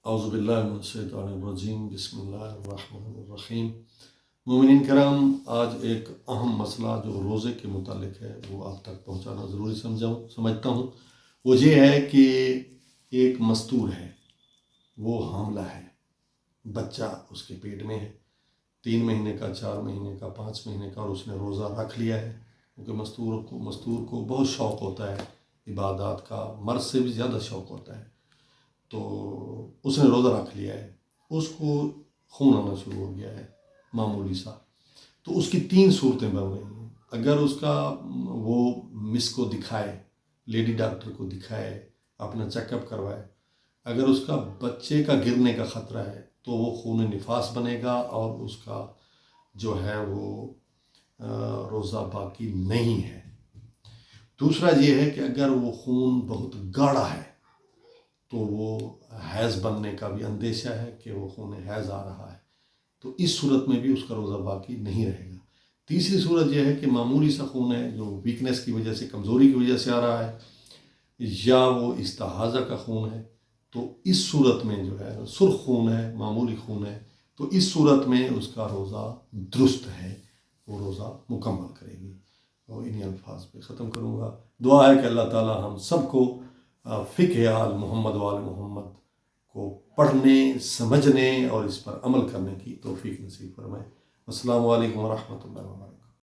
اعوذ باللہ من الشیطان الرجیم، بسم اللہ الرحمن الرحیم۔ مومنین کرام، آج ایک اہم مسئلہ جو روزے کے متعلق ہے وہ آپ تک پہنچانا ضروری سمجھتا ہوں۔ وہ یہ ہے کہ ایک مستور ہے، وہ حاملہ ہے، بچہ اس کے پیٹ میں ہے، 3 مہینے کا، 4 مہینے کا، 5 مہینے کا، اور اس نے روزہ رکھ لیا ہے کیونکہ مستور کو بہت شوق ہوتا ہے عبادات کا، مرد سے بھی زیادہ شوق ہوتا ہے۔ تو اس نے روزہ رکھ لیا ہے، اس کو خون آنا شروع ہو گیا ہے معمولی سا۔ تو اس کی 3 صورتیں بن رہی ہیں۔ اگر اس کا وہ مس کو دکھائے، لیڈی ڈاکٹر کو دکھائے، اپنا چیک اپ کروائے، اگر اس کا بچے کا گرنے کا خطرہ ہے تو وہ خون نفاس بنے گا اور اس کا جو ہے وہ روزہ باقی نہیں ہے۔ دوسرا یہ ہے کہ اگر وہ خون بہت گاڑھا ہے تو وہ حیض بننے کا بھی اندیشہ ہے کہ وہ خون حیض آ رہا ہے، تو اس صورت میں بھی اس کا روزہ باقی نہیں رہے گا۔ تیسری صورت یہ ہے کہ معمولی سا خون ہے جو ویکنس کی وجہ سے، کمزوری کی وجہ سے آ رہا ہے، یا وہ استحاضہ کا خون ہے، تو اس صورت میں جو ہے سرخ خون ہے، معمولی خون ہے، تو اس صورت میں اس کا روزہ درست ہے، وہ روزہ مکمل کرے گی۔ اور انہی الفاظ پہ ختم کروں گا۔ دعا ہے کہ اللہ تعالی ہم سب کو فقہ آل محمد و آل محمد کو پڑھنے، سمجھنے اور اس پر عمل کرنے کی توفیق نصیب فرمائے۔ السلام علیکم ورحمۃ اللہ وبرکاتہ۔